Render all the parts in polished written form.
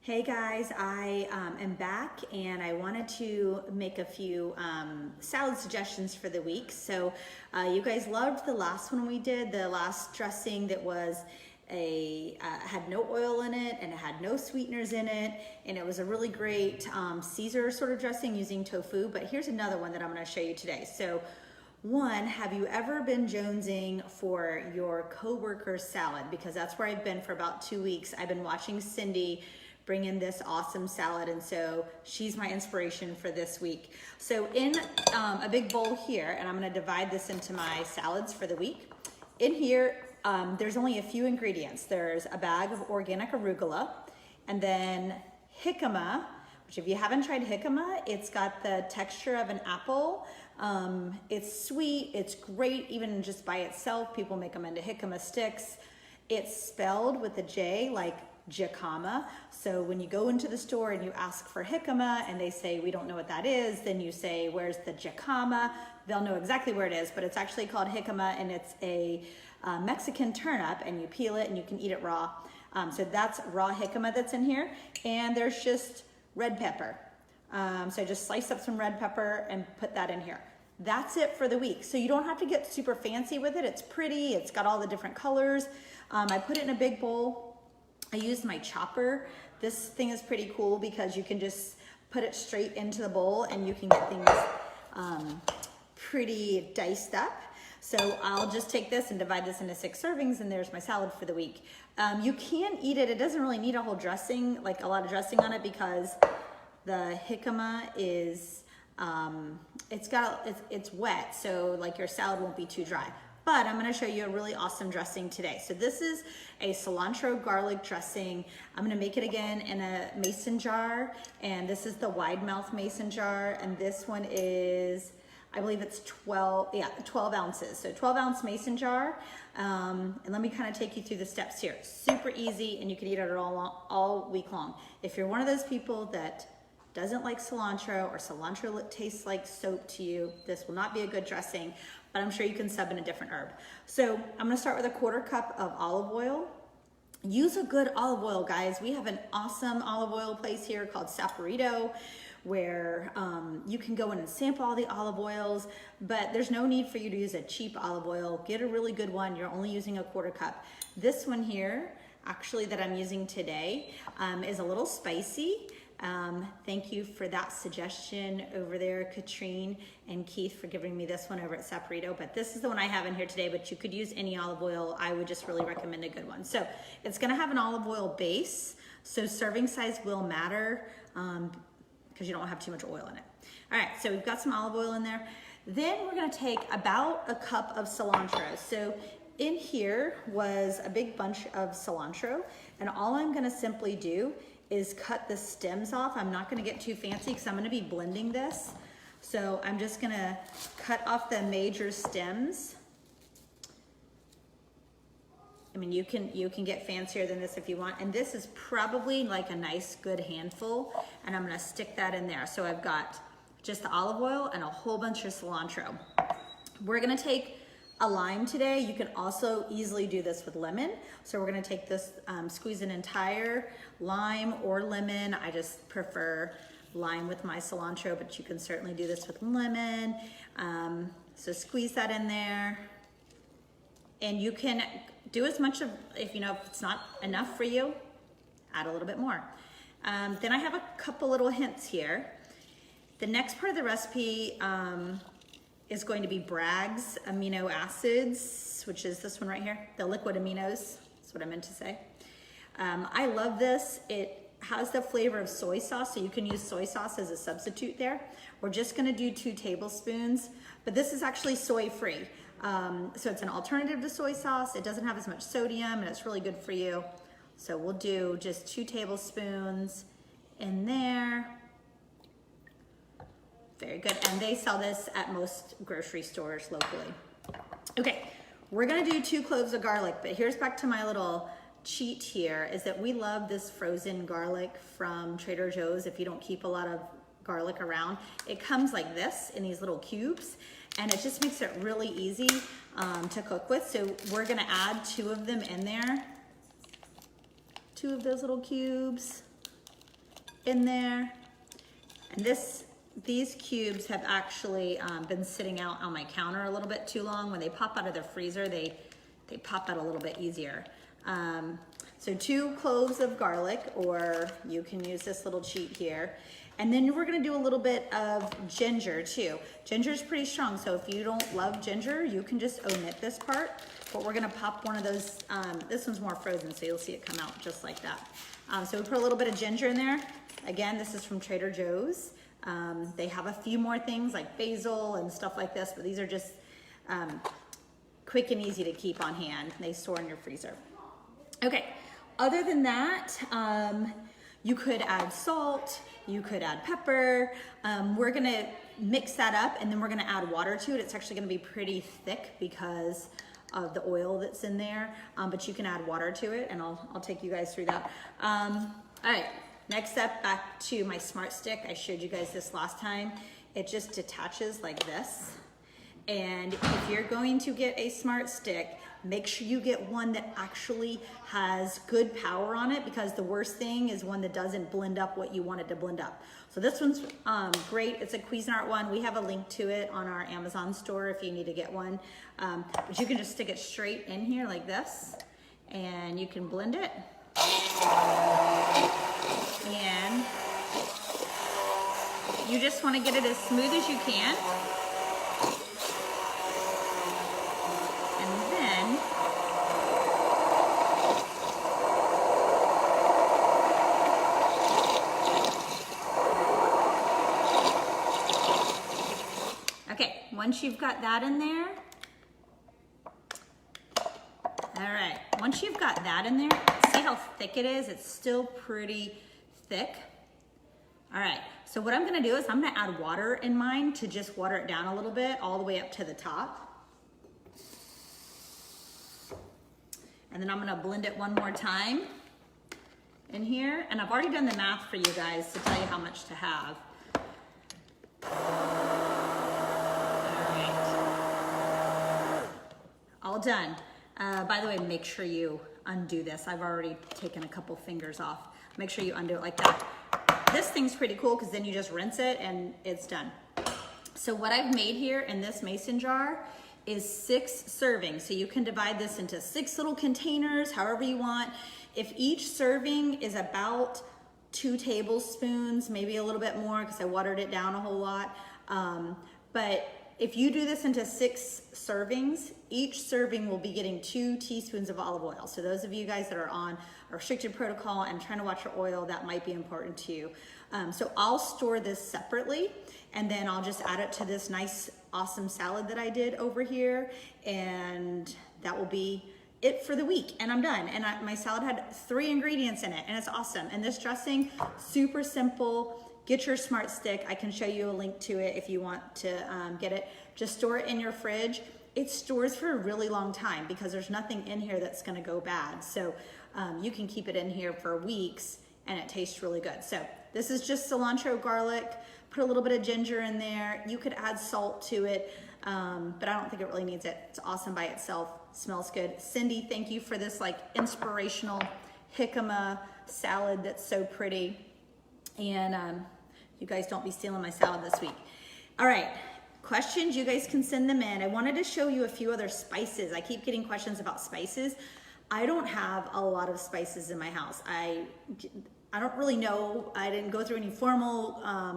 Hey guys, I am back and I wanted to make a few salad suggestions for the week. So you guys loved the last one we did, the last dressing that was had no oil in it and it had no sweeteners in it, and it was a really great Caesar sort of dressing using tofu. But here's another one that I'm going to show you today. So one, have you ever been jonesing for your coworker's salad? Because that's where I've been for about 2 weeks. I've been watching Cindy bring in this awesome salad, and so she's my inspiration for this week. So in a big bowl here, and I'm gonna divide this into my salads for the week. In here, there's only a few ingredients. There's a bag of organic arugula, and then jicama, which if you haven't tried jicama, it's got the texture of an apple. It's sweet, it's great even just by itself. People make them into jicama sticks. It's spelled with a J, like jicama. So when you go into the store and you ask for jicama and they say, we don't know what that is, then you say, where's the jicama? They'll know exactly where it is, but it's actually called jicama, and it's a Mexican turnip, and you peel it and you can eat it raw. So that's raw jicama that's in here. And there's just red pepper. So just slice up some red pepper and put that in here. That's it for the week. So you don't have to get super fancy with it. It's pretty, it's got all the different colors. I put it in a big bowl. I used my chopper. This thing is pretty cool because you can just put it straight into the bowl and you can get things pretty diced up. So I'll just take this and divide this into 6 servings, and there's my salad for the week. You can eat it. It doesn't really need a whole dressing, like a lot of dressing on it, because the jicama is, it's wet, so like your salad won't be too dry. But I'm gonna show you a really awesome dressing today. So this is a cilantro garlic dressing. I'm gonna make it again in a mason jar, and this is the wide mouth mason jar, and this one is, I believe it's 12 ounces. So 12-ounce mason jar. And let me kind of take you through the steps here. Super easy, and you can eat it all week long. If you're one of those people that doesn't like cilantro, or cilantro tastes like soap to you, this will not be a good dressing, but I'm sure you can sub in a different herb. So I'm gonna start with a 1/4 cup of olive oil. Use a good olive oil, guys. We have an awesome olive oil place here called Saporito, where you can go in and sample all the olive oils, but there's no need for you to use a cheap olive oil. Get a really good one. You're only using a 1/4 cup. This one here, actually, that I'm using today, is a little spicy. Thank you for that suggestion over there, Katrine and Keith, for giving me this one over at Saporito. But this is the one I have in here today, but you could use any olive oil. I would just really recommend a good one. So it's gonna have an olive oil base, so serving size will matter because you don't have too much oil in it. All right, so we've got some olive oil in there. Then we're gonna take about a cup of cilantro. So in here was a big bunch of cilantro, and all I'm gonna simply do is cut the stems off. I'm not gonna get too fancy because I'm gonna be blending this. So I'm just gonna cut off the major stems. I mean, you can get fancier than this if you want. And this is probably like a nice good handful, and I'm gonna stick that in there. So I've got just the olive oil and a whole bunch of cilantro. We're gonna take a lime today. You can also easily do this with lemon. So we're gonna take this, squeeze an entire lime or lemon. I just prefer lime with my cilantro, but you can certainly do this with lemon. So squeeze that in there. And you can do as much of, if it's not enough for you, add a little bit more. Then I have a couple little hints here. The next part of the recipe, is going to be Bragg's amino acids, which is this one right here, the liquid aminos. That's what I meant to say. I love this. It has the flavor of soy sauce, so you can use soy sauce as a substitute there. We're just gonna do 2 tablespoons, but this is actually soy-free. So it's an alternative to soy sauce. It doesn't have as much sodium, and it's really good for you. So we'll do just 2 tablespoons in there. Very good, and they sell this at most grocery stores locally. Okay, we're gonna do 2 cloves of garlic, but here's back to my little cheat here, is that we love this frozen garlic from Trader Joe's. If you don't keep a lot of garlic around, it comes like this in these little cubes, and it just makes it really easy to cook with. So we're gonna add 2 of them in there. 2 of those little cubes. in there. And these cubes have actually been sitting out on my counter a little bit too long. When they pop out of the freezer, they pop out a little bit easier. So 2 cloves of garlic, or you can use this little cheat here. And then we're gonna do a little bit of ginger too. Ginger is pretty strong, so if you don't love ginger, you can just omit this part. But we're gonna pop one of those, this one's more frozen, so you'll see it come out just like that. So we put a little bit of ginger in there. Again, this is from Trader Joe's. They have a few more things like basil and stuff like this, but these are just quick and easy to keep on hand. They store in your freezer. Okay, other than that, you could add salt, you could add pepper. We're gonna mix that up and then we're gonna add water to it. It's actually gonna be pretty thick because of the oil that's in there, but you can add water to it and I'll take you guys through that. All right, next up, back to my Smart Stick. I showed you guys this last time. It just detaches like this. And if you're going to get a Smart Stick, make sure you get one that actually has good power on it, because the worst thing is one that doesn't blend up what you want it to blend up. So this one's great. It's a Cuisinart one. We have a link to it on our Amazon store if you need to get one. But you can just stick it straight in here like this, and you can blend it. And you just want to get it as smooth as you can. And then okay, once you've got that in there, all right, once you've got that in there, see how thick it is? It's still pretty thick. All right, so what I'm gonna do is I'm gonna add water in mine to just water it down a little bit, all the way up to the top. And then I'm gonna blend it one more time in here. And I've already done the math for you guys to tell you how much to have. All right, all done. By the way, make sure you undo this. I've already taken a couple fingers off. Make sure you undo it like that. This thing's pretty cool because then you just rinse it and it's done. So what I've made here in this mason jar is 6 servings. So you can divide this into 6 little containers, however you want. If each serving is about 2 tablespoons, maybe a little bit more because I watered it down a whole lot. But if you do this into 6 servings, each serving will be getting 2 teaspoons of olive oil. So those of you guys that are on a restricted protocol and trying to watch your oil, that might be important to you. So I'll store this separately, and then I'll just add it to this nice, awesome salad that I did over here, and that will be it for the week, and I'm done. And my salad had 3 ingredients in it, and it's awesome. And this dressing, super simple. Get your Smart Stick. I can show you a link to it if you want to get it. Just store it in your fridge. It stores for a really long time because there's nothing in here that's gonna go bad. So you can keep it in here for weeks and it tastes really good. So this is just cilantro garlic. Put a little bit of ginger in there. You could add salt to it, but I don't think it really needs it. It's awesome by itself. Smells good. Cindy, thank you for this like inspirational jicama salad that's so pretty. And you guys don't be stealing my salad this week. All right, questions, you guys can send them in. I wanted to show you a few other spices. I keep getting questions about spices. I don't have a lot of spices in my house. I don't really know. I didn't go through any formal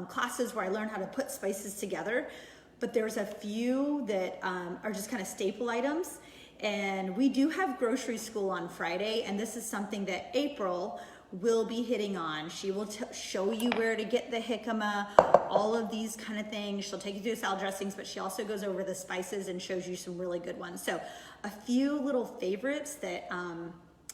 classes where I learned how to put spices together, but there's a few that are just kind of staple items. And we do have grocery school on Friday, and this is something that April will be hitting on. She will show you where to get the jicama, all of these kind of things. She'll take you through salad dressings, but she also goes over the spices and shows you some really good ones. So a few little favorites that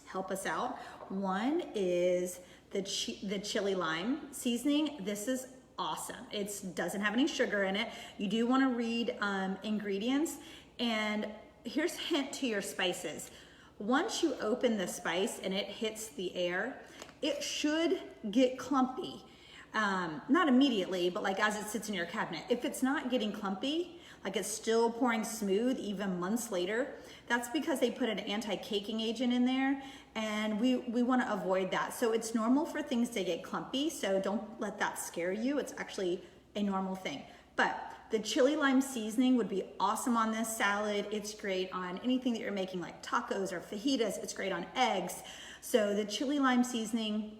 help us out. One is the chili lime seasoning. This is awesome. It doesn't have any sugar in it. You do want to read ingredients. And here's a hint to your spices. Once you open the spice and it hits the air, it should get clumpy. Not immediately, but like as it sits in your cabinet. If it's not getting clumpy, like it's still pouring smooth even months later. That's because they put an anti-caking agent in there, and we want to avoid that. So it's normal for things to get clumpy, so don't let that scare you. It's actually a normal thing. But the chili lime seasoning would be awesome on this salad. It's great on anything that you're making like tacos or fajitas. It's great on eggs. So the chili lime seasoning,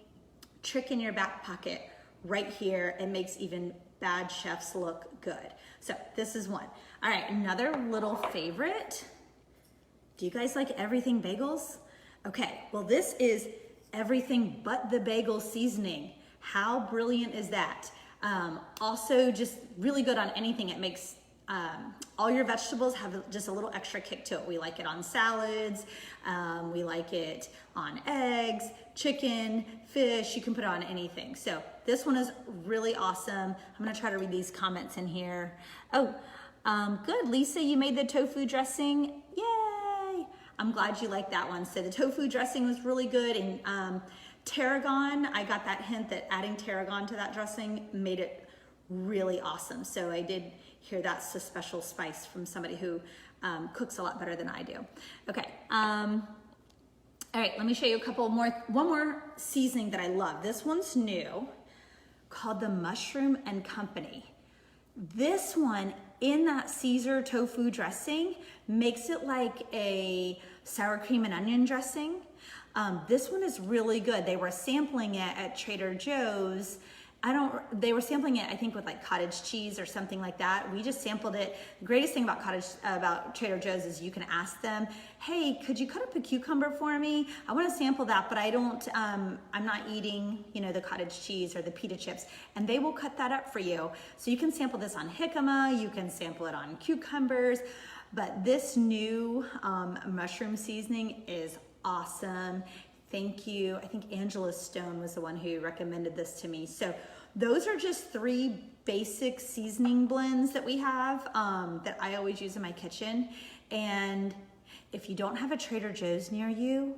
trick in your back pocket right here. It makes even bad chefs look good. So this is one. All right, another little favorite. Do you guys like everything bagels? Okay, well this is everything but the bagel seasoning. How brilliant is that? Also just really good on anything. It makes all your vegetables have just a little extra kick to it. We like it on salads, we like it on eggs, chicken, fish, you can put it on anything. So this one is really awesome. I'm gonna try to read these comments in here. Oh, good, Lisa, you made the tofu dressing. Yay! I'm glad you like that one. So the tofu dressing was really good, and tarragon, I got that hint that adding tarragon to that dressing made it really awesome. So I did hear that's a special spice from somebody who cooks a lot better than I do. Okay, all right, let me show you one more seasoning that I love. This one's new, called the Mushroom and Company. This one in that Caesar tofu dressing makes it like a sour cream and onion dressing. This one is really good. They were sampling it at Trader Joe's. They were sampling it, I think, with like cottage cheese or something like that. We just sampled it. The greatest thing about Trader Joe's is you can ask them, hey, could you cut up a cucumber for me? I want to sample that, but I'm not eating, the cottage cheese or the pita chips, and they will cut that up for you. So you can sample this on jicama, you can sample it on cucumbers, but this new mushroom seasoning is awesome. Thank you. I think Angela Stone was the one who recommended this to me. So those are just 3 basic seasoning blends that we have that I always use in my kitchen. And if you don't have a Trader Joe's near you,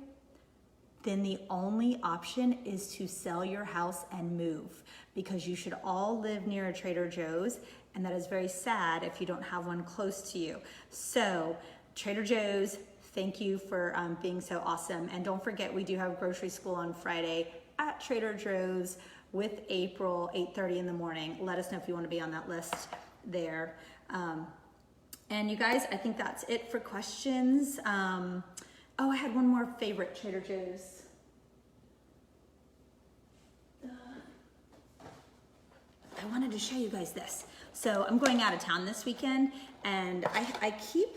then the only option is to sell your house and move, because you should all live near a Trader Joe's, and that is very sad if you don't have one close to you. So Trader Joe's, thank you for being so awesome. And don't forget, we do have grocery school on Friday at Trader Joe's with April, 8:30 in the morning. Let us know if you want to be on that list there. And you guys, I think that's it for questions. Oh, I had one more favorite Trader Joe's. I wanted to show you guys this. So I'm going out of town this weekend, and I keep,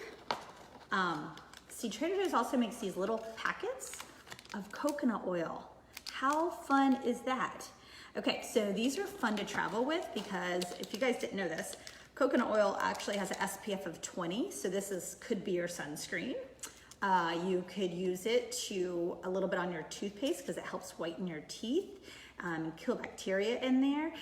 see, Trader Joe's also makes these little packets of coconut oil. How fun is that? Okay, so these are fun to travel with, because if you guys didn't know this, coconut oil actually has an SPF of 20, so this could be your sunscreen. You could use it a little bit on your toothpaste because it helps whiten your teeth, kill bacteria in there.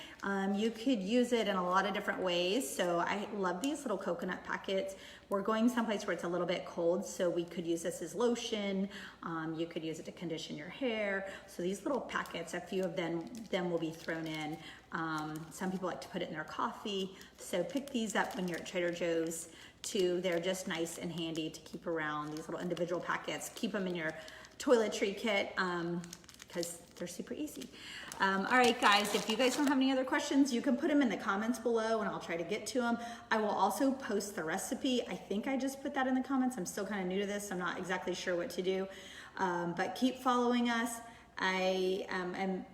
You could use it in a lot of different ways. So I love these little coconut packets. We're going someplace where it's a little bit cold, so we could use this as lotion. You could use it to condition your hair. So these little packets, a few of them will be thrown in. Some people like to put it in their coffee. So pick these up when you're at Trader Joe's too. They're just nice and handy to keep around, these little individual packets. Keep them in your toiletry kit because they're super easy. All right, guys, if you guys don't have any other questions, you can put them in the comments below and I'll try to get to them. I will also post the recipe. I think I just put that in the comments. I'm still kind of new to this. I'm not exactly sure what to do, but keep following us. I'm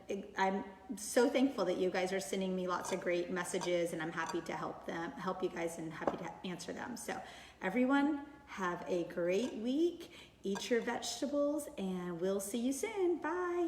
so thankful that you guys are sending me lots of great messages, and I'm happy to help you guys, and happy to answer them. So everyone, have a great week. Eat your vegetables, and we'll see you soon. Bye.